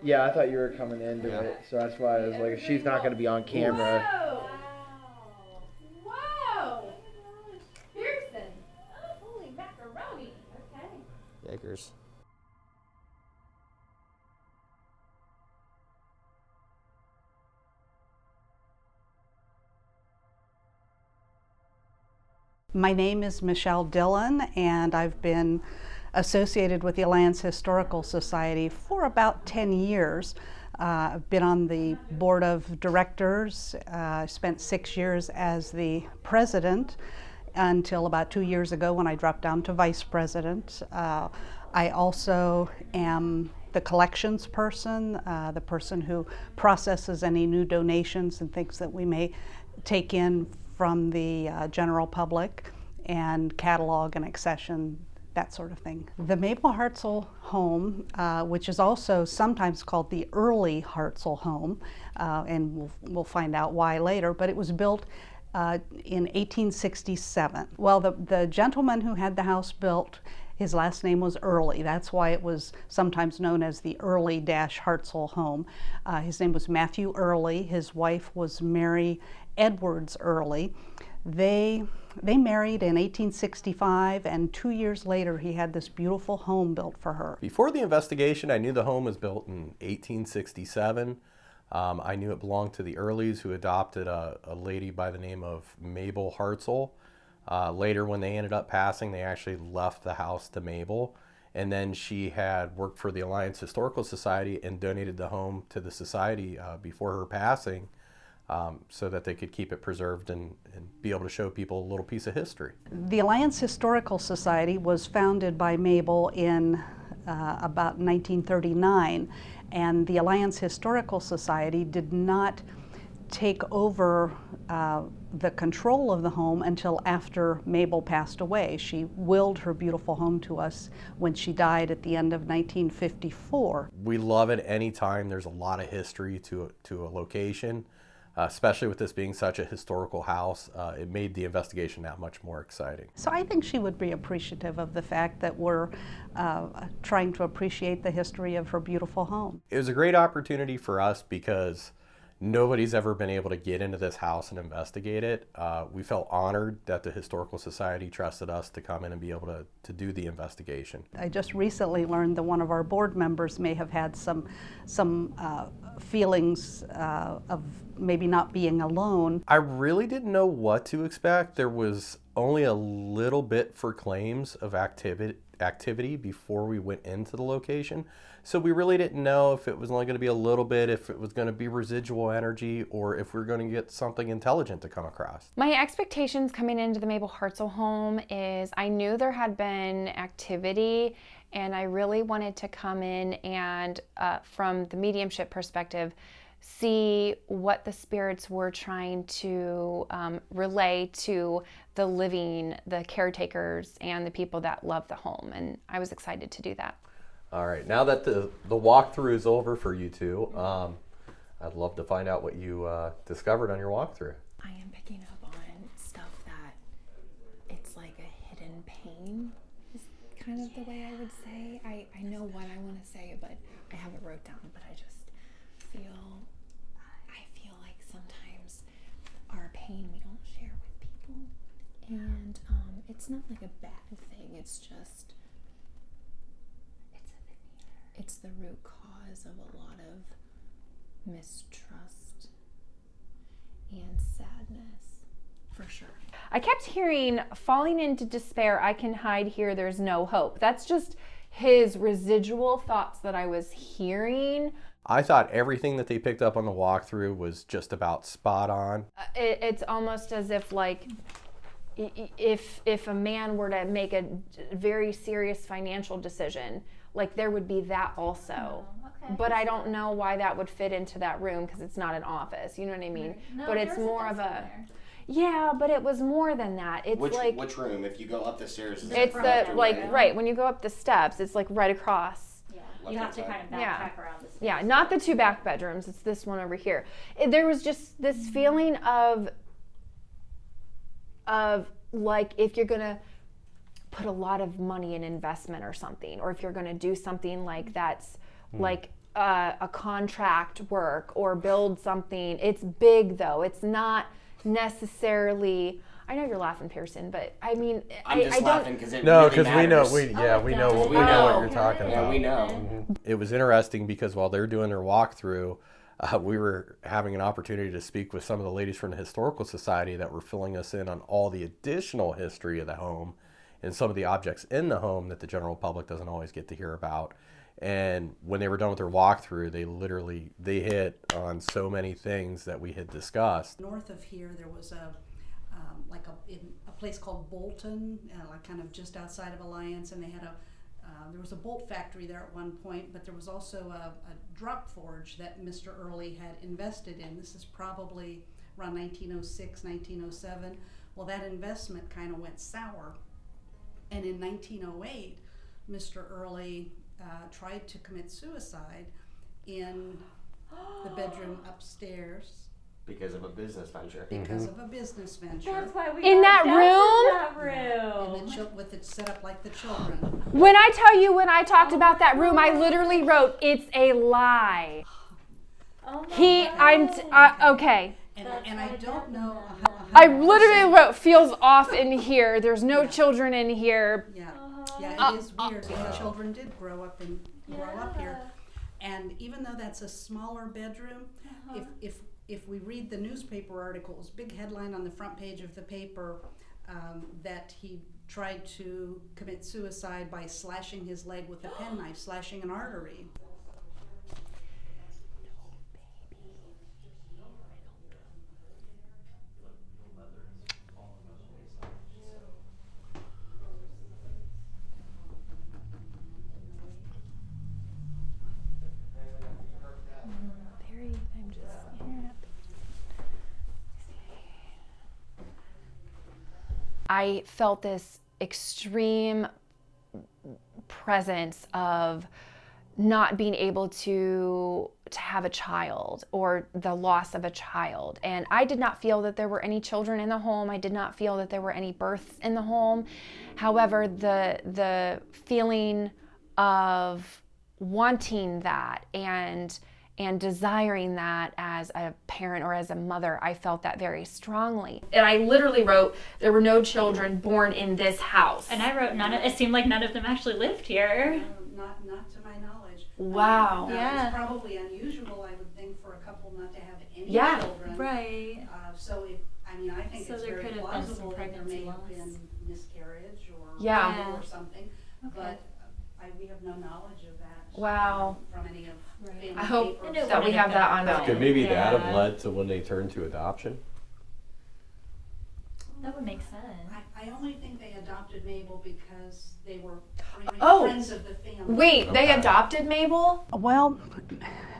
Yeah, I thought you were coming into it, so that's why I was like, if she's not going to be on camera. Whoa! Whoa! Pearson! Oh, holy macaroni! Okay. Jaegers. My name is Michelle Dillon, and I've been associated with the Alliance Historical Society for about 10 years. I've been on the board of directors. I spent 6 years as the president until about 2 years ago when I dropped down to vice president. I also am the collections person, the person who processes any new donations and things that we may take in from the general public, and catalog and accession, that sort of thing. The Mabel Hartzell home, which is also sometimes called the early Hartzell home, and we'll find out why later, but it was built in 1867. Well, the gentleman who had the house built, his last name was Early. That's why it was sometimes known as the Early-Hartzell home. His name was Matthew Early. His wife was Mary Edwards Early. They married in 1865, and 2 years later he had this beautiful home built for her. Before the investigation, I knew the home was built in 1867. I knew it belonged to the Earlys, who adopted a lady by the name of Mabel Hartzell. Later, when they ended up passing, they actually left the house to Mabel, and then she had worked for the Alliance Historical Society and donated the home to the society before her passing, so that they could keep it preserved and be able to show people a little piece of history. The Alliance Historical Society was founded by Mabel in about 1939, and the Alliance Historical Society did not take over the control of the home until after Mabel passed away. She willed her beautiful home to us when she died at the end of 1954. We love it anytime there's a lot of history to a location. Especially with this being such a historical house, it made the investigation that much more exciting. So I think she would be appreciative of the fact that we're trying to appreciate the history of her beautiful home. It was a great opportunity for us because nobody's ever been able to get into this house and investigate it. We felt honored that the Historical Society trusted us to come in and be able to do the investigation. I just recently learned that one of our board members may have had some feelings of maybe not being alone. I really didn't know what to expect. There was only a little bit for claims of activity before we went into the location. So we really didn't know if it was only going to be a little bit, if it was going to be residual energy, or if we were going to get something intelligent to come across. My expectations coming into the Mabel Hartzell home is I knew there had been activity, and I really wanted to come in and, from the mediumship perspective, see what the spirits were trying to relay to the living, the caretakers, and the people that love the home. And I was excited to do that. All right, now that the walkthrough is over for you two, I'd love to find out what you discovered on your walkthrough. I am picking up on stuff that it's like a hidden pain is kind of the way I would say. I know what I want to say, but I have it wrote down, but I just feel like sometimes our pain we don't share with people, and it's not like a bad thing, it's just it's the root cause of a lot of mistrust and sadness, for sure. I kept hearing, falling into despair, I can hide here, there's no hope. That's just his residual thoughts that I was hearing. I thought everything that they picked up on the walkthrough was just about spot on. It's almost as if, like, if a man were to make a very serious financial decision, like, there would be that also. Oh, okay. But I don't know why that would fit into that room, because it's not an office, you know what I mean? No, but it's more of a, yeah, but it was more than that. It's which room? If you go up the stairs, it's the, like, right, when you go up the steps, it's like right across. Yeah, you have to kind of backtrack around the space. Yeah, not the two back bedrooms, it's this one over here. There was just this feeling of like, if you're gonna put a lot of money in investment or something, or if you're gonna do something like that's like a contract work or build something. It's big though. It's not necessarily. I know you're laughing, Pearson, but I mean, I'm just laughing because it No, really because matters. we know what you're talking Yeah, about. we know. It was interesting because while they're doing their walkthrough, we were having an opportunity to speak with some of the ladies from the Historical Society that were filling us in on all the additional history of the home and some of the objects in the home that the general public doesn't always get to hear about. And when they were done with their walkthrough, they hit on so many things that we had discussed. North of here, there was in a place called Bolton, like kind of just outside of Alliance, and they had there was a bolt factory there at one point, but there was also a drop forge that Mr. Early had invested in. This is probably around 1906, 1907. Well, that investment kind of went sour, and in 1908, Mr. Early tried to commit suicide in the bedroom upstairs. Because of a business venture. Because of a business venture. That's why we In got that down room? in that room. With it set up like the children. When I tell you, when I talked about that room, I literally wrote, "It's a lie." Oh my God. Okay. And I don't know. I literally wrote, "Feels off in here. There's no children in here." Yeah, it is weird because children did grow up here, and even though that's a smaller bedroom, if we read the newspaper articles, big headline on the front page of the paper that he tried to commit suicide by slashing his leg with a penknife, slashing an artery. I felt this extreme presence of not being able to have a child, or the loss of a child. And I did not feel that there were any children in the home. I did not feel that there were any births in the home. However, the feeling of wanting that and desiring that as a parent or as a mother, I felt that very strongly. And I literally wrote, there were no children born in this house. And I wrote it seemed like none of them actually lived here. Not to my knowledge. Wow. It's probably unusual, I would think, for a couple not to have any children. Right. I think So it's there very could have been plausible some that there pregnancy may have loss. been miscarriage or Yeah. or something, but we have no knowledge of that. Wow. From any of family I hope papers. that we have that on film. Could maybe that have Yeah. led to when they turned to adoption? That would make sense. I only think they adopted Mabel because they were Oh. friends of the family. Wait, they adopted Mabel? Well,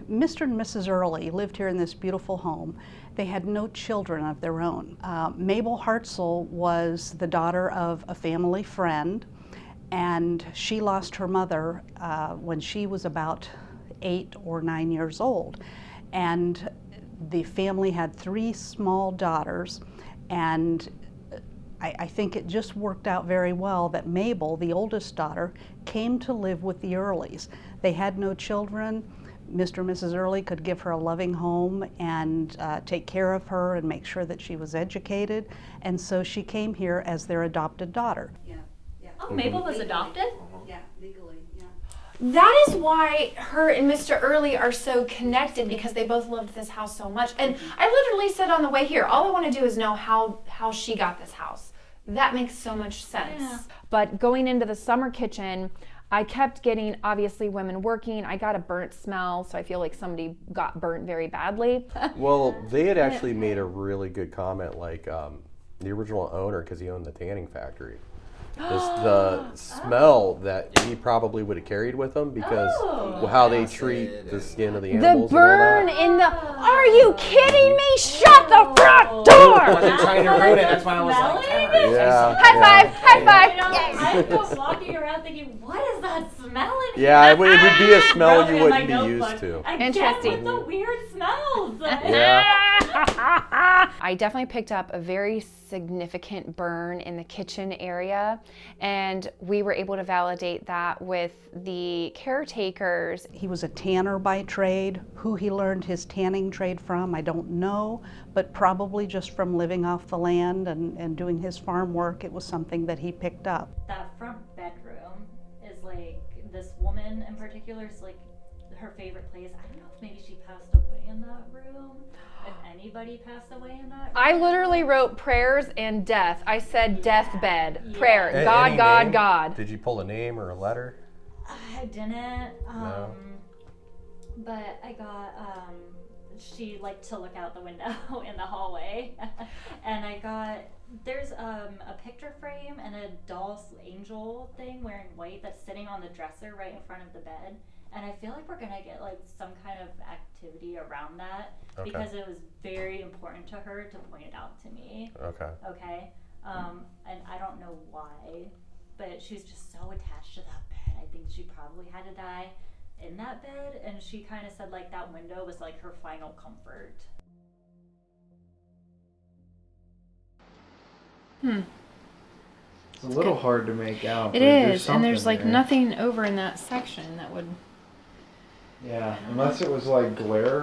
Mr. and Mrs. Early lived here in this beautiful home. They had no children of their own. Mabel Hartzell was the daughter of a family friend, and she lost her mother when she was about 8 or 9 years old. And the family had 3 small daughters, and I think it just worked out very well that Mabel, the oldest daughter, came to live with the Earlys. They had no children. Mr. and Mrs. Early could give her a loving home and take care of her and make sure that she was educated. And so she came here as their adopted daughter. Oh, Mabel was adopted? Yeah, legally, yeah. That is why her and Mr. Early are so connected, because they both loved this house so much. And I literally said on the way here, all I want to do is know how she got this house. That makes so much sense. Yeah. But going into the summer kitchen, I kept getting, obviously, women working. I got a burnt smell, so I feel like somebody got burnt very badly. Well, they had actually made a really good comment, like the original owner, because he owned the tanning factory. The smell that he probably would have carried with him, because how they treat the skin of the animals. The burn in the... Are you kidding me? Shut the front door! I wasn't trying to ruin it, that's why I was like, Yeah. High five! High five! I was walking around thinking, what is that smell in here? Yeah, it would be a smell Wrote you in my wouldn't be notebook, used to. Again Interesting. with the weird smells. Yeah. I definitely picked up a very significant burn in the kitchen area, and we were able to validate that with the caretakers. He was a tanner by trade. Who he learned his tanning trade from, I don't know, but probably just from living off the land and doing his farm work, it was something that he picked up. That front bedroom is like, this woman in particular is like her favorite place. I don't know if maybe she passed away in that room. If anybody passed away in that room. I literally wrote prayers and death. I said deathbed, Yeah. prayer, God, Any God, name? God. Did you pull a name or a letter? I didn't. No. But I got, she liked to look out the window in the hallway. And I got, there's a picture frame and a doll's angel thing wearing white that's sitting on the dresser right in front of the bed. And I feel like we're gonna get like some kind of activity around that because it was very important to her to point it out to me. Okay. Okay. And I don't know why, but she's just so attached to that bed. I think she probably had to die in that bed, and she kind of said like that window was like her final comfort. It's a little hard to make out. It but there's is, and there's something like there. nothing over in that section that would. Yeah, unless it was like glare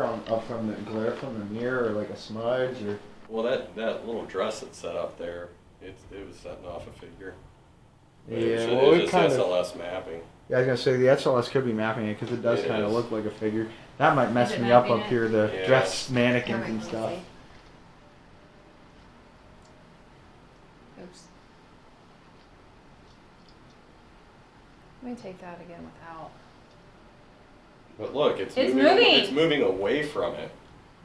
from the mirror, or like a smudge, or. Well, that little dress that's set up there, it was setting off a figure. Yeah, well, it kind of. SLS mapping. Yeah, I was gonna say the SLS could be mapping it because it does It kind of is. look like a figure. That might mess it me up mapping up it? here, the Yeah. dress mannequins and stuff. Oops. Let me take that again without. But look, it's It's moving. It's moving away from it.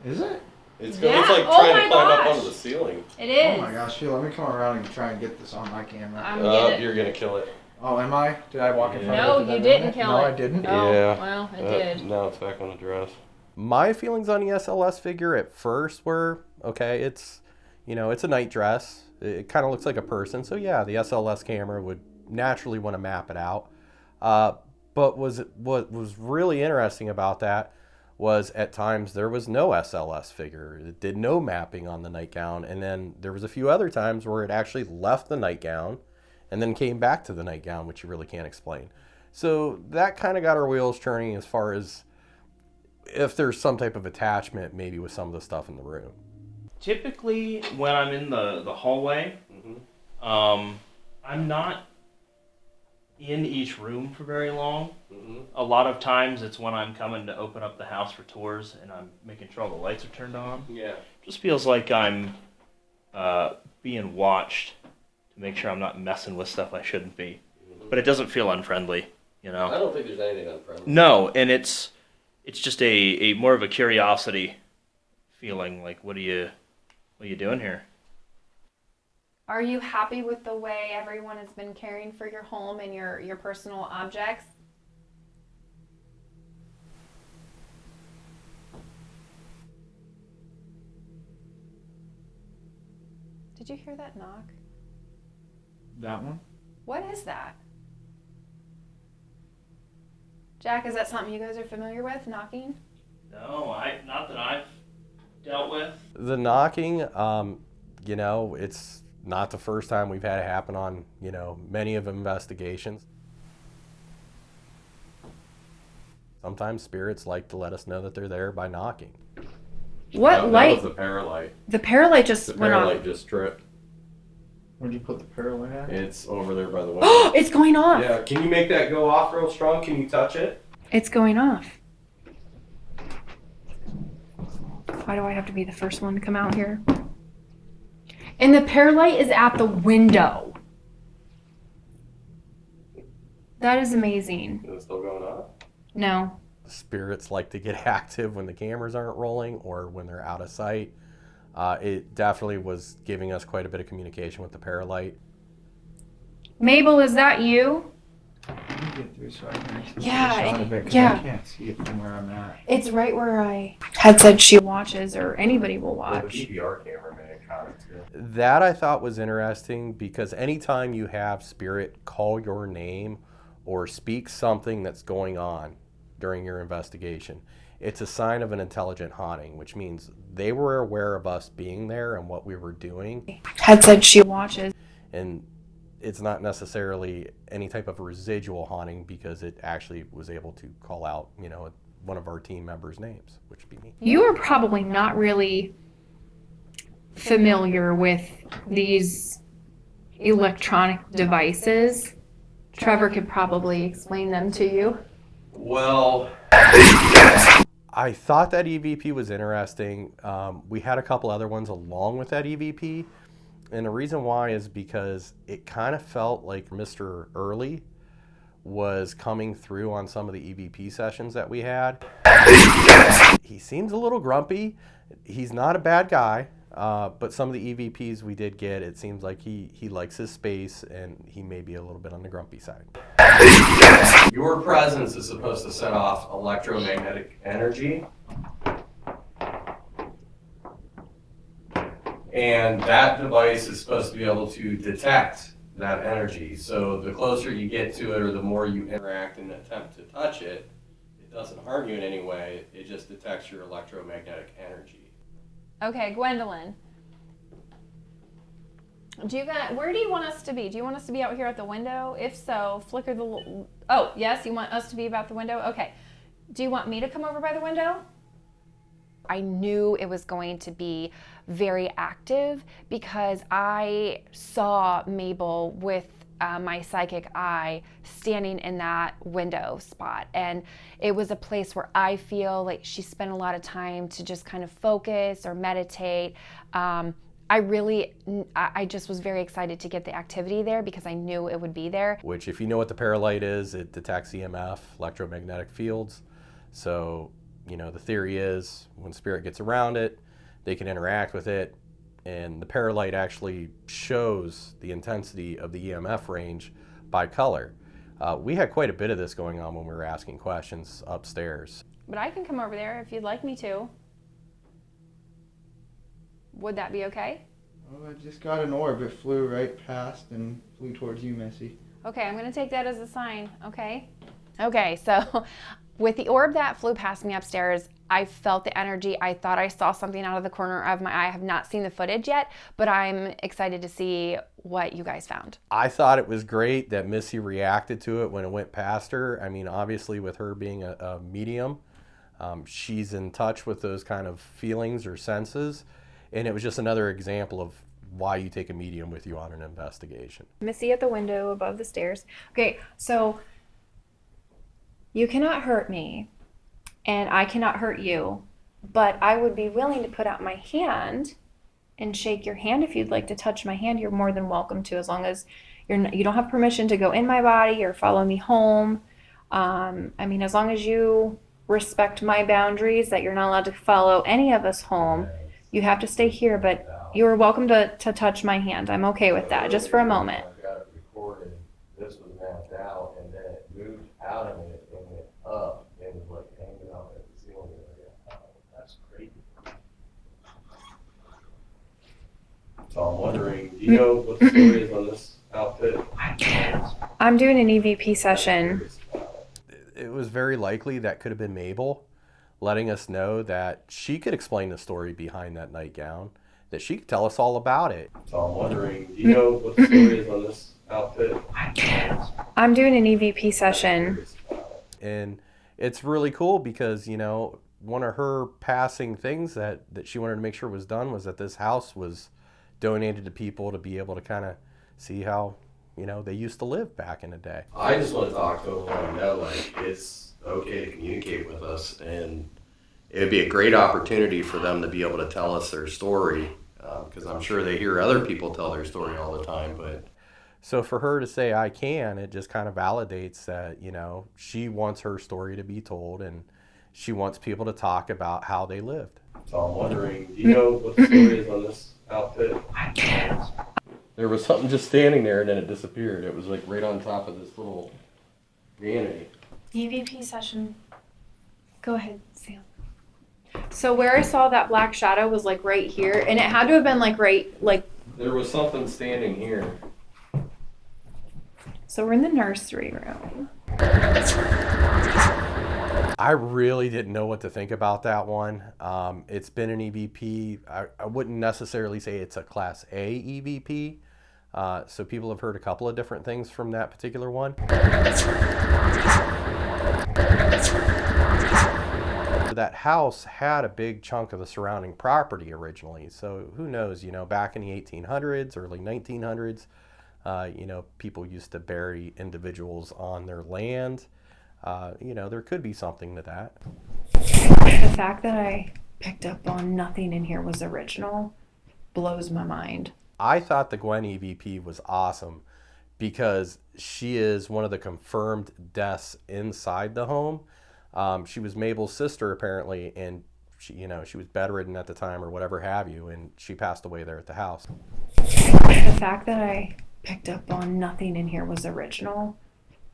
Is it? It's Yeah. like Oh trying my to climb up gosh. onto the ceiling. It is. Oh my gosh, Sheila, let me come around and try and get this on my camera. You're gonna kill it. Oh, am I? Did I walk in front No, of it? Did I you do didn't that? kill No, it. I didn't. Oh, Yeah. well, it did. Now it's back on the dress. My feelings on the SLS figure at first were, okay, it's a night dress. It kind of looks like a person. So yeah, the SLS camera would naturally want to map it out. But what was really interesting about that was at times there was no SLS figure. It did no mapping on the nightgown. And then there was a few other times where it actually left the nightgown and then came back to the nightgown, which you really can't explain. So that kind of got our wheels turning as far as if there's some type of attachment maybe with some of the stuff in the room. Typically, when I'm in the hallway, I'm not in each room for very long. A lot of times it's when I'm coming to open up the house for tours and I'm making sure all the lights are turned on. Yeah. Just feels like I'm being watched to make sure I'm not messing with stuff I shouldn't be. But it doesn't feel unfriendly, you know? I don't think there's anything unfriendly. No, and it's just a more of a curiosity feeling, like what are you doing here? Are you happy with the way everyone has been caring for your home and your personal objects? Did you hear that knock? That one? What is that? Jack, is that something you guys are familiar with, knocking? No, not that I've dealt with. The knocking, it's not the first time we've had it happen on, many of investigations. Sometimes spirits like to let us know that they're there by knocking. What light? That was the paralight. The paralight just The went off. paralight just tripped. Where'd you put the parallel at? It's over there by the window. It's going off. Yeah, can you make that go off real strong? Can you touch it? It's going off. Why do I have to be the first one to come out here? And the paralight is at the window. That is amazing. Is it still going off? No. Spirits like to get active when the cameras aren't rolling or when they're out of sight. It definitely was giving us quite a bit of communication with the paralight. Mabel, is that you? Let me get through so I can actually Yeah, see a shot of it, 'cause yeah. I can't see it from where I'm at. It's right where I had said she watches or anybody will Well, the watch. DVR camera made a comment too. That I thought was interesting because anytime you have spirit call your name or speak something that's going on, during your investigation. It's a sign of an intelligent haunting, which means they were aware of us being there and what we were doing. Had said she watches. And it's not necessarily any type of residual haunting because it actually was able to call out, you know, one of our team members' names, which would be me. You are probably not really familiar with these electronic devices. Trevor could probably explain them to you. Well, I thought that EVP was interesting. We had a couple other ones along with that EVP. And the reason why is because it kind of felt like Mr. Early was coming through on some of the EVP sessions that we had. He seems a little grumpy. He's not a bad guy, but some of the EVPs we did get, it seems like he likes his space and he may be a little bit on the grumpy side. Your presence is supposed to set off electromagnetic energy. And that device is supposed to be able to detect that energy. So the closer you get to it or the more you interact and attempt to touch it, it doesn't harm you in any way. It just detects your electromagnetic energy. Okay, Gwendolyn. Where do you want us to be? Do you want us to be out here at the window? If so, flicker the... Oh, yes, you want us to be about the window? Okay. Do you want me to come over by the window? I knew it was going to be very active because I saw Mabel with my psychic eye standing in that window spot. And it was a place where I feel like she spent a lot of time to just kind of focus or meditate. I just was very excited to get the activity there because I knew it would be there. Which, if you know what the Paralight is, it detects EMF, electromagnetic fields. So, you know, the theory is when spirit gets around it, they can interact with it, and the Paralight actually shows the intensity of the EMF range by color. We had quite a bit of this going on when we were asking questions upstairs. But I can come over there if you'd like me to. Would that be okay? Oh, I just got an orb. It flew right past and flew towards you, Missy. Okay, I'm going to take that as a sign, okay? Okay, so with the orb that flew past me upstairs, I felt the energy. I thought I saw something out of the corner of my eye. I have not seen the footage yet, but I'm excited to see what you guys found. I thought it was great that Missy reacted to it when it went past her. I mean, obviously with her being a medium, she's in touch with those kind of feelings or senses. And it was just another example of why you take a medium with you on an investigation. Missy at the window above the stairs. Okay, so you cannot hurt me and I cannot hurt you, but I would be willing to put out my hand and shake your hand. If you'd like to touch my hand, you're more than welcome to, as long as you don't have permission to go in my body or follow me home. I mean, as long as you respect my boundaries that you're not allowed to follow any of us home, you have to stay here, but you are welcome to touch my hand. I'm okay with that, just for a moment. I've got it recorded. This was mapped out, and then it moved out of it and went up and was like hanging out at the ceiling area. Oh, that's crazy. So I'm wondering, do you know what the story is on this outfit? I'm doing an EVP session. It was very likely that could have been Mabel, letting us know that she could explain the story behind that nightgown, that she could tell us all about it. So I'm wondering, do you know what the story is on this outfit? I'm doing an EVP session. And it's really cool because, you know, one of her passing things that she wanted to make sure was done was that this house was donated to people to be able to kind of see how, you know, they used to live back in the day. I just want to talk to them and let them know, like, it's okay to communicate with us, and it would be a great opportunity for them to be able to tell us their story, because I'm sure they hear other people tell their story all the time. But so for her to say I can, it just kind of validates that, you know, she wants her story to be told and she wants people to talk about how they lived. So I'm wondering, do you know what the story is on this outfit? There was something just standing there and then it disappeared. It was like right on top of this little vanity. EVP session. Go ahead, Sam. So where I saw that black shadow was like right here, and it had to have been like There was something standing here. So we're in the nursery room. I really didn't know what to think about that one. It's been an EVP. I wouldn't necessarily say it's a Class A EVP. So people have heard a couple of different things from that particular one. That house had a big chunk of the surrounding property originally. So who knows, you know, back in the 1800s, early 1900s, you know, people used to bury individuals on their land. You know, there could be something to that. The fact that I picked up on nothing in here was original blows my mind. I thought the Gwen EVP was awesome because she is one of the confirmed deaths inside the home. She was Mabel's sister apparently, and she, you know, she was bedridden at the time or whatever have you, and she passed away there at the house. The fact that I picked up on nothing in here was original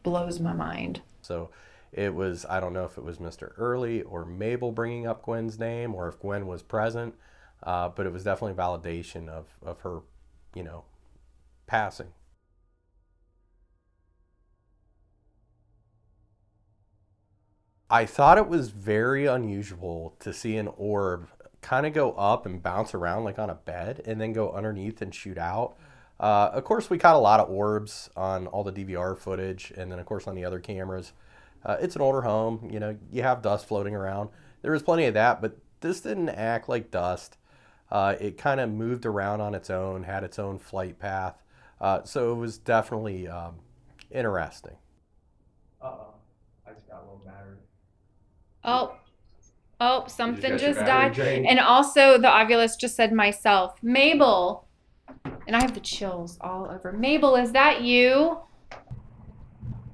blows my mind. So it was, I don't know if it was Mr. Early or Mabel bringing up Gwen's name or if Gwen was present, but it was definitely validation of her, you know, passing. I thought it was very unusual to see an orb kind of go up and bounce around like on a bed and then go underneath and shoot out. Of course, we caught a lot of orbs on all the DVR footage, and then of course on the other cameras. It's an older home, you know, you have dust floating around. There was plenty of that, but this didn't act like dust. It kind of moved around on its own, had its own flight path. So it was definitely interesting. Uh-oh, I just got a little battery. Oh, something just got your just battery died. drained? And also the Ovilus just said myself. Mabel. And I have the chills all over. Mabel, is that you?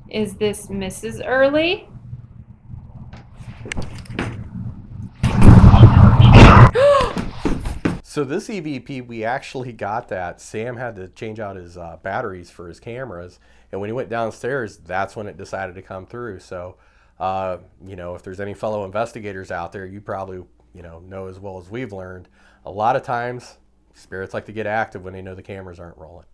Is this Mrs. Early? So this EVP, we actually got that. Sam had to change out his batteries for his cameras. And when he went downstairs, that's when it decided to come through. So, you know, if there's any fellow investigators out there, you probably, you know as well as we've learned, a lot of times spirits like to get active when they know the cameras aren't rolling.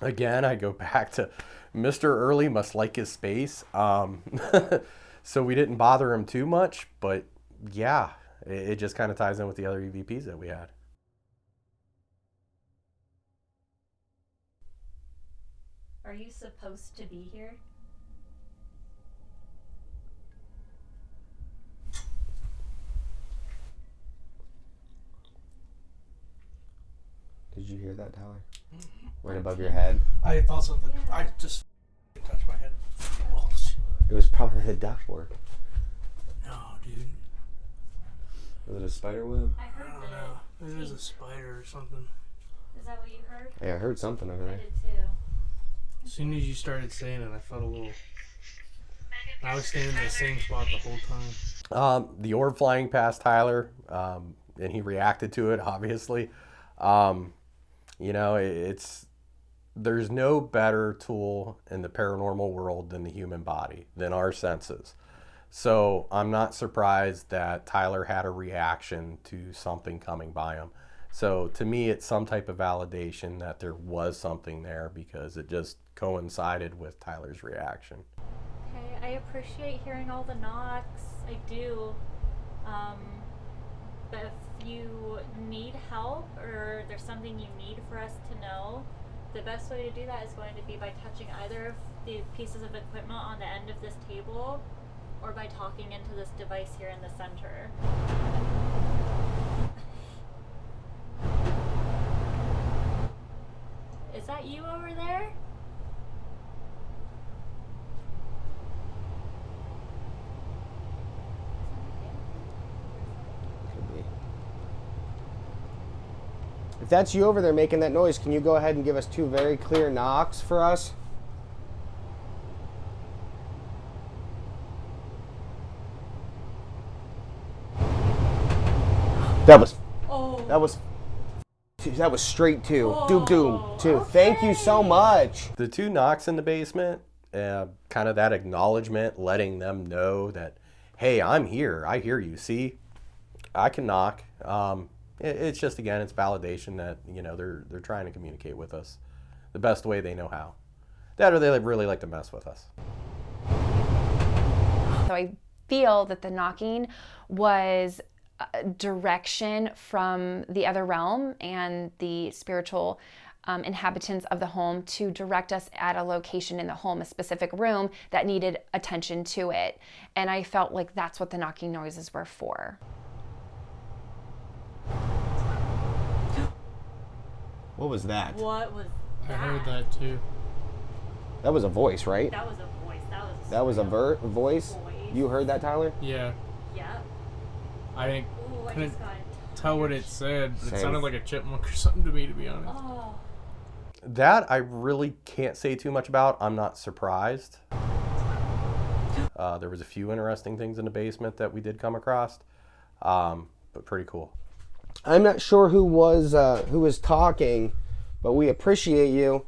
Again, I go back to Mr. Early must like his space. So we didn't bother him too much, but yeah, it just kind of ties in with the other EVPs that we had. Are you supposed to be here? Did you hear that, Tyler? Right above your head? I thought something. Yeah. I just touched my head. Oh, shit. It was probably the ductwork. No, dude. Was it a spider web? I I heard don't that. know. It was a spider or something. Is that what you heard? Yeah, I heard something over I there. did too. As soon as you started saying it, I felt a little. I was standing in the same spot the whole time. The orb flying past Tyler, and he reacted to it, obviously. You know, there's no better tool in the paranormal world than the human body, than our senses. So I'm not surprised that Tyler had a reaction to something coming by him. So to me, it's some type of validation that there was something there because it just coincided with Tyler's reaction. Okay, I appreciate hearing all the knocks. I do. But if you need help or there's something you need for us to know, the best way to do that is going to be by touching either of the pieces of equipment on the end of this table or by talking into this device here in the center. Is that you over there? Could be. If that's you over there making that noise, can you go ahead and give us 2 very clear knocks for us? That was straight 2. Doom doom 2. Okay. Thank you so much. The 2 knocks in the basement, kind of that acknowledgement, letting them know that, hey, I'm here. I hear you. See, I can knock. It's just, again, it's validation that, you know, they're trying to communicate with us the best way they know how. That or they really like to mess with us. So I feel that the knocking was direction from the other realm and the spiritual inhabitants of the home to direct us at a location in the home, a specific room that needed attention to it. And I felt like that's what the knocking noises were for. What was that? What was that? I heard that too. That was a voice, right? That was a voice. That was a voice? You heard that, Tyler? Yeah. Yeah. I Ooh, I couldn't just got tell what it said. It Same. sounded like a chipmunk or something to me, to be honest. Oh. That I really can't say too much about. I'm not surprised. There was a few interesting things in the basement that we did come across, but pretty cool. I'm not sure who was talking, but we appreciate you.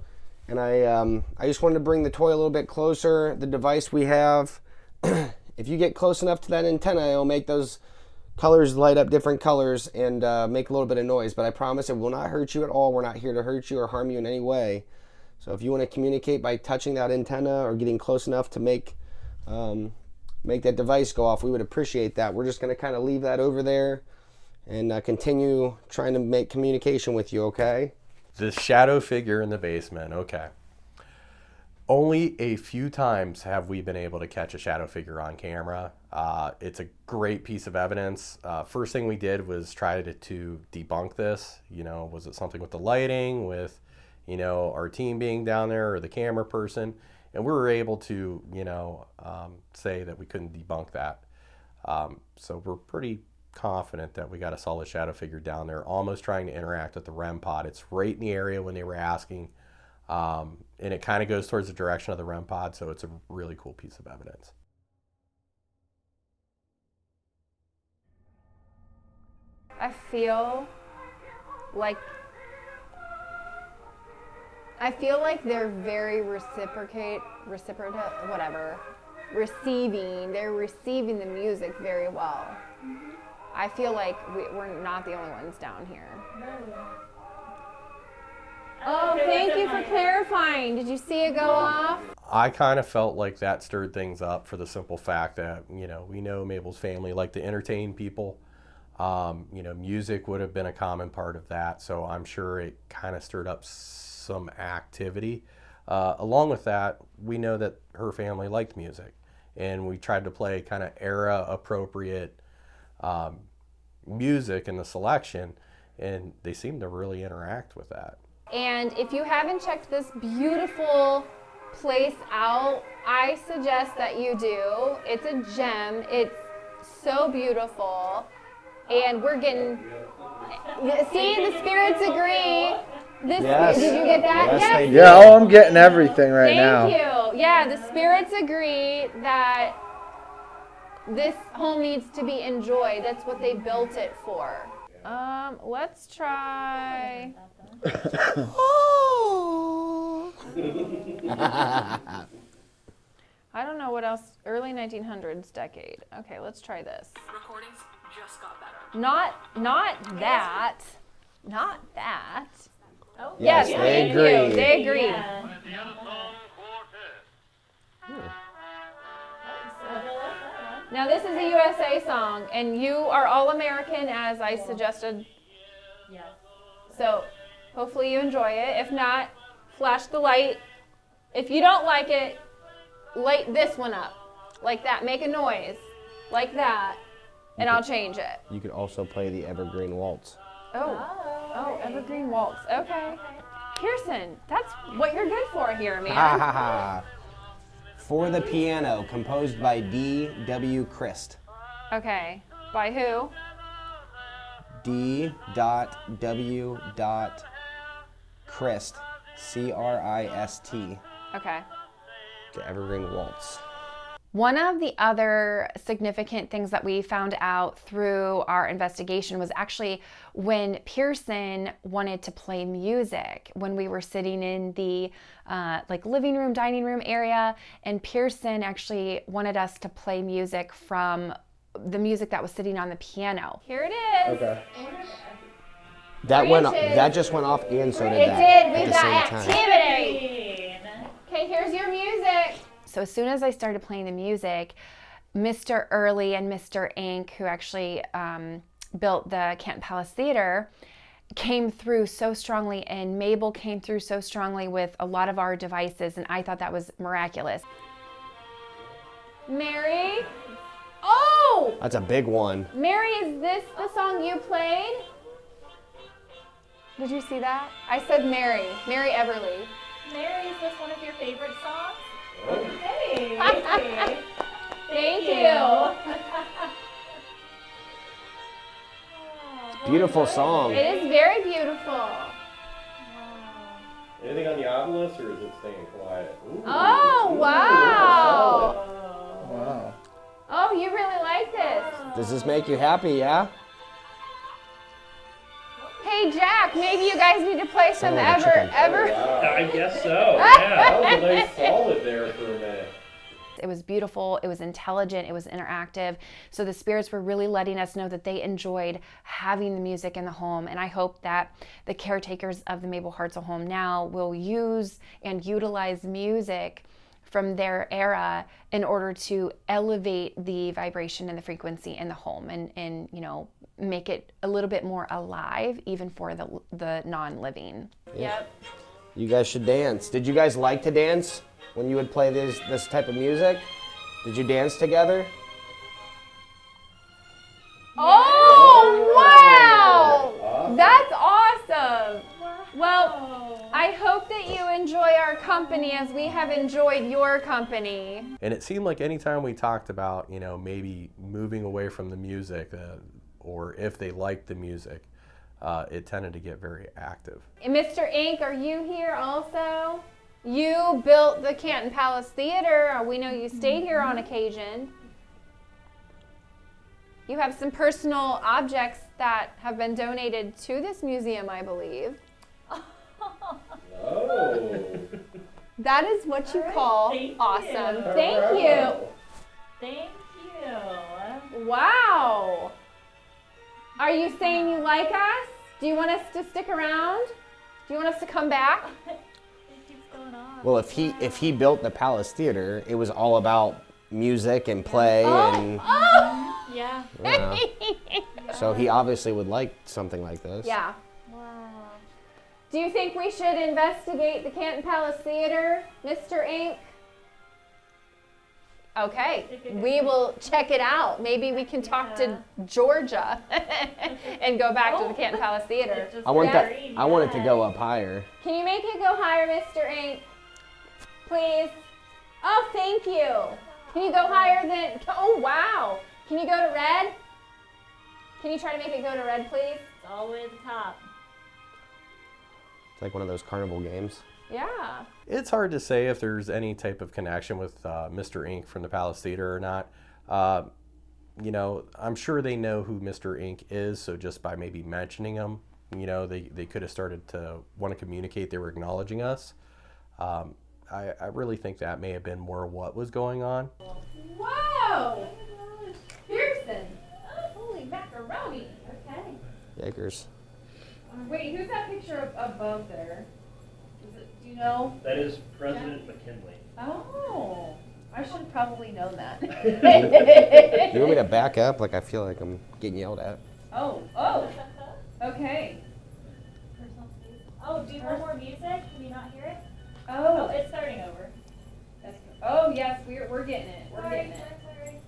And I just wanted to bring the toy a little bit closer, the device we have. If you get close enough to that antenna, it'll make those colors light up different colors and make a little bit of noise. But I promise it will not hurt you at all. We're not here to hurt you or harm you in any way. So if you want to communicate by touching that antenna or getting close enough to make that device go off, we would appreciate that. We're just going to kind of leave that over there and continue trying to make communication with you, okay? The shadow figure in the basement, okay. Only a few times have we been able to catch a shadow figure on camera. It's a great piece of evidence. First thing we did was try to debunk this. You know, was it something with the lighting, with, you know, our team being down there or the camera person? And we were able to, you know, say that we couldn't debunk that. So we're pretty confident that we got a solid shadow figure down there, almost trying to interact with the REM pod. It's right in the area when they were asking. And it kind of goes towards the direction of the REM pod, so it's a really cool piece of evidence. I feel like they're very reciprocate, whatever, receiving. They're receiving the music very well. I feel like we're not the only ones down here. Oh, thank you for clarifying. Did you see it go off? I kind of felt like that stirred things up for the simple fact that, you know, we know Mabel's family like to entertain people. You know, music would have been a common part of that, so I'm sure it kind of stirred up some activity. Along with that, we know that her family liked music, and we tried to play kind of era-appropriate music in the selection, and they seemed to really interact with that. And if you haven't checked this beautiful place out, I suggest that you do. It's a gem. It's so beautiful. And we're getting, see, the spirits agree. Yes. Did you get that? Yes, they do. Yeah, oh, I'm getting everything right now. Thank you. Yeah, the spirits agree that this home needs to be enjoyed. That's what they built it for. Let's try. I don't know what else. Early 1900s decade. Okay, let's try this. Recordings just got better. Not that. Not that. Oh. Yes, Yes, they thank agree. you. They agree. Yeah. Now this is a USA song, and you are all American, as I suggested. Yes. So hopefully you enjoy it. If not, flash the light. If you don't like it, light this one up. Like that. Make a noise. Like that. And I'll change it. You could also play the Evergreen Waltz. Oh, Evergreen Waltz. Okay. Pearson, that's what you're good for here, man. For the Piano, composed by D.W. Christ. Okay. By who? D.W. Christ. C-R-I-S-T. Okay. The Evergreen Waltz. One of the other significant things that we found out through our investigation was actually when Pearson wanted to play music, when we were sitting in the like living room, dining room area, and Pearson actually wanted us to play music from the music that was sitting on the piano. Here it is. Okay. That just went off, and so did It that. did. at We've the got same time. activity. Okay, here's your music. So as soon as I started playing the music, Mr. Early and Mr. Inc., who actually built the Canton Palace Theater, came through so strongly, and Mabel came through so strongly with a lot of our devices, and I thought that was miraculous. Mary? Oh! That's a big one. Mary, is this the song you played? Did you see that? I said Mary. Mary Everly. Mary, is this one of your favorite songs? Oh. Hey. Thank you. Beautiful song. It is very beautiful. Anything on the obelisk, or is it staying quiet? Ooh. Oh, wow. Wow. Oh, you really like this. Does this make you happy, yeah? Hey, Jack, maybe you guys need to play some Sound like a chicken. I guess so. Yeah, that was a nice solid there for a minute. It was beautiful, it was intelligent, it was interactive. So the spirits were really letting us know that they enjoyed having the music in the home. And I hope that the caretakers of the Mabel Hartzell home now will use and utilize music from their era in order to elevate the vibration and the frequency in the home, and you know, make it a little bit more alive even for the non-living. Yep. You guys should dance. Did you guys like to dance when you would play this type of music? Did you dance together? Oh, wow! That's awesome. Well, I hope that you enjoy our company as we have enjoyed your company. And it seemed like anytime we talked about, you know, maybe moving away from the music, or if they liked the music, it tended to get very active. And Mr. Inc., are you here also? You built the Canton Palace Theater. We know you stayed here on occasion. You have some personal objects that have been donated to this museum, I believe. Oh. That is what you call thank awesome. you. Thank you. Thank you. Wow. Are you saying you like us? Do you want us to stick around? Do you want us to come back? It keeps going on. Well, if he built the Palace Theater, it was all about music and play and Yeah. so he obviously would like something like this. Yeah. Wow. Do you think we should investigate the Canton Palace Theater, Mr. Inc.? Okay, we will check it out. Maybe we can talk to Georgia and go back to the Canton Palace Theater. I want it to go up higher. Can you make it go higher, Mr. Inc.? Please. Oh, thank you. Can you go higher than, oh wow. Can you go to red? Can you try to make it go to red, please? It's all the way at the top. It's like one of those carnival games. Yeah. It's hard to say if there's any type of connection with Mr. Inc. from the Palace Theater or not. You know, I'm sure they know who Mr. Inc. is, so just by maybe mentioning him, you know, they could have started to want to communicate they were acknowledging us. I really think that may have been more what was going on. Whoa! Pearson! Holy macaroni! Okay. Yakers. Wait, who's that picture above there? Do you know? That is President McKinley. Oh, I should have probably known that. Do you want me to back up? Like I feel like I'm getting yelled at. Oh, okay. Oh, do you want more music? Can you not hear it? Oh, It's starting over. oh yes, we're getting it. We're getting it. Sorry.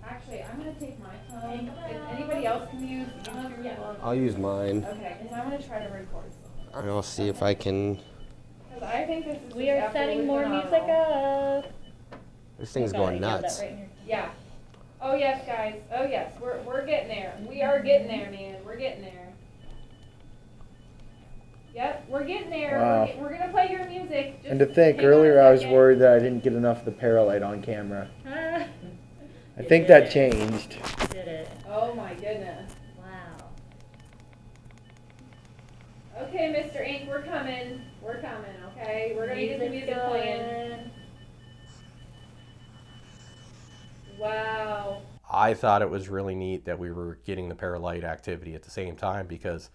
Actually, I'm gonna take my phone. If anybody else can use your phone. I'll use mine. Okay, because I want to try to record. And I'll see if I can. Because I think this is. We are setting more music up. This thing's going nuts. Yeah. Oh yes, guys. Oh yes, we're getting there. We are getting there, man. We're getting there. Yep, we're getting there. Wow. We're gonna play your music. Just And to think, hang on a earlier I was second. worried that I didn't get enough of the paralight on camera. I think that changed. Did it. Oh my goodness. Wow. Okay, Mr. Inc., we're coming. We're coming, okay? We're gonna get the music playing. Wow. I thought it was really neat that we were getting the paralight activity at the same time because,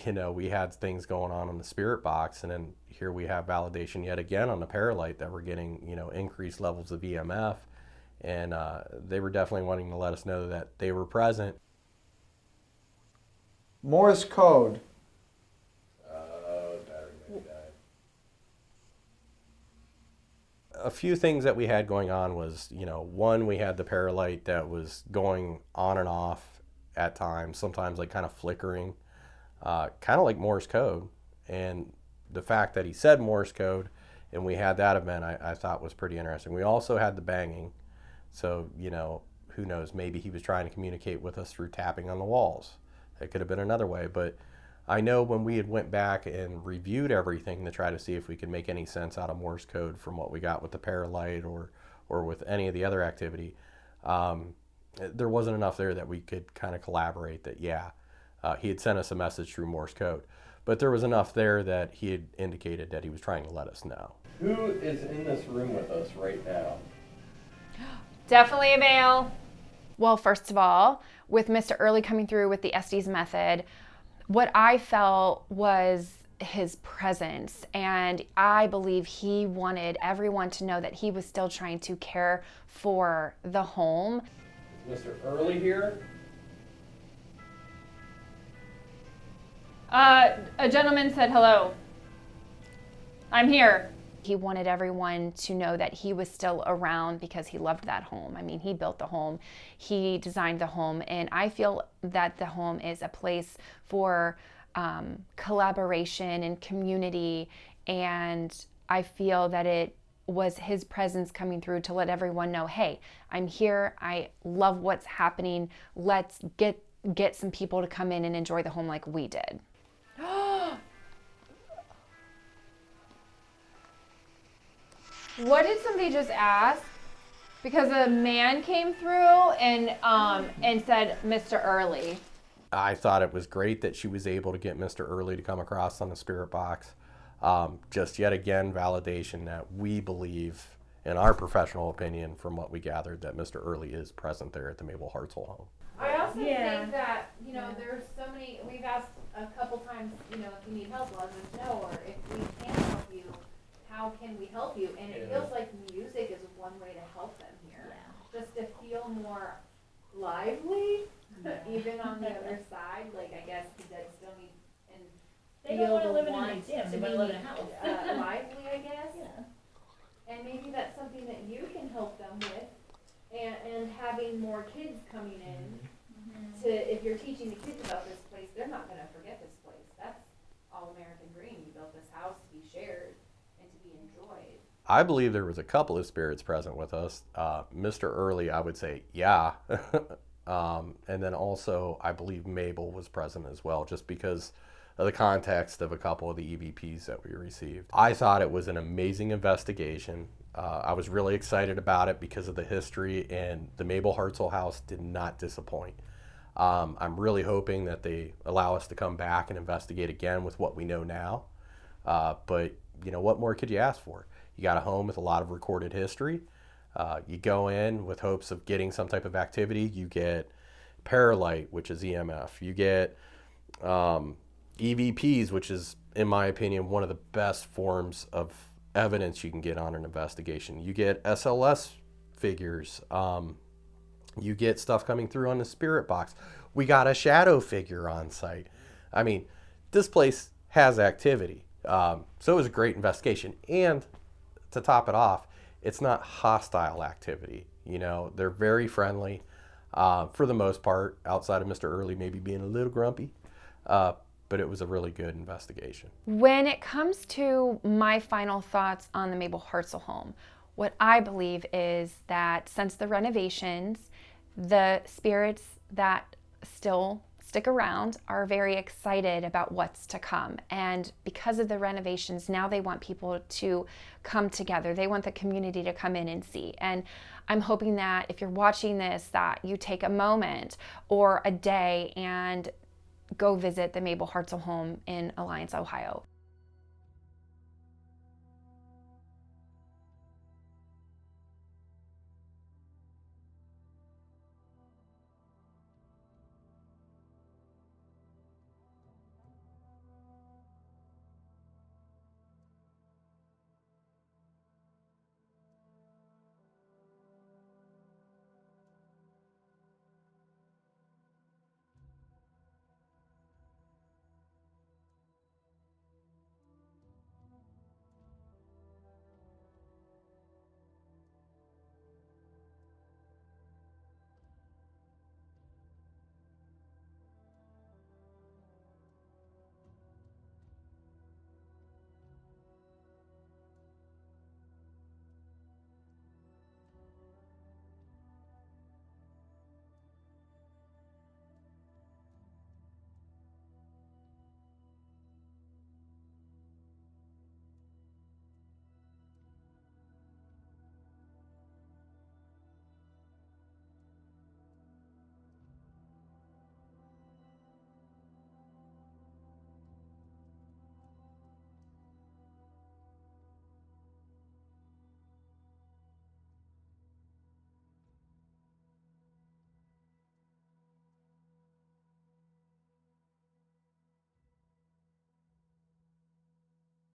you know, we had things going on in the spirit box, and then here we have validation yet again on the paralight that we're getting, you know, increased levels of EMF. And they were definitely wanting to let us know that they were present. Morse code. A few things that we had going on was, one, we had the paralight that was going on and off at times, sometimes like kind of flickering, kind of like Morse code. And the fact that he said Morse code and we had that event, I thought was pretty interesting. We also had the banging. So, who knows, maybe he was trying to communicate with us through tapping on the walls. It could have been another way, but I know when we had went back and reviewed everything to try to see if we could make any sense out of Morse code from what we got with the paralight or with any of the other activity, there wasn't enough there that we could kind of collaborate that, he had sent us a message through Morse code. But there was enough there that he had indicated that he was trying to let us know. Who is in this room with us right now? Definitely a male. Well, first of all, with Mr. Early coming through with the Estes method, what I felt was his presence, and I believe he wanted everyone to know that he was still trying to care for the home. Is Mr. Early here? A gentleman said hello. I'm here. He wanted everyone to know that he was still around because he loved that home. I mean, he built the home, he designed the home, and I feel that the home is a place for collaboration and community, and I feel that it was his presence coming through to let everyone know, hey, I'm here, I love what's happening, let's get some people to come in and enjoy the home like we did. What did somebody just ask? Because a man came through and said, Mr. Early. I thought it was great that she was able to get Mr. Early to come across on the spirit box. Just yet again, validation that we believe, in our professional opinion, from what we gathered, that Mr. Early is present there at the Mabel Hartzell home. I also think that, there's so many, we've asked a couple times, if you need help, let us know, or if we can help you, how can we help you? And it feels like music is one way to help them here. Yeah. Just to feel more lively, even on the other side. Like, I guess the dead still need and they don't want to live in a museum, they want to live in a house. Lively, I guess. Yeah. And maybe that's something that you can help them with. And having more kids coming in to, if you're teaching the kids about this place, they're not going to forget this place. That's all American dream. You built this house to be shared and to be enjoyed. I believe there was a couple of spirits present with us. Mr. Early, I would say, yeah. And then also, I believe Mabel was present as well, just because of the context of a couple of the EVPs that we received. I thought it was an amazing investigation. I was really excited about it because of the history, and the Mabel Hartzell house did not disappoint. I'm really hoping that they allow us to come back and investigate again with what we know now. But what more could you ask for? You got a home with a lot of recorded history. You go in with hopes of getting some type of activity. You get paralight, which is EMF. You get EVPs, which is, in my opinion, one of the best forms of evidence you can get on an investigation. You get SLS figures. You get stuff coming through on the spirit box. We got a shadow figure on site. I mean, this place has activity. So it was a great investigation. And to top it off, it's not hostile activity. They're very friendly for the most part, outside of Mr. Early maybe being a little grumpy. But it was a really good investigation. When it comes to my final thoughts on the Mabel Hartzell home, what I believe is that since the renovations, the spirits that still stick around are very excited about what's to come. And because of the renovations, now they want people to come together. They want the community to come in and see. And I'm hoping that if you're watching this, that you take a moment or a day and go visit the Mabel Hartzell home in Alliance, Ohio.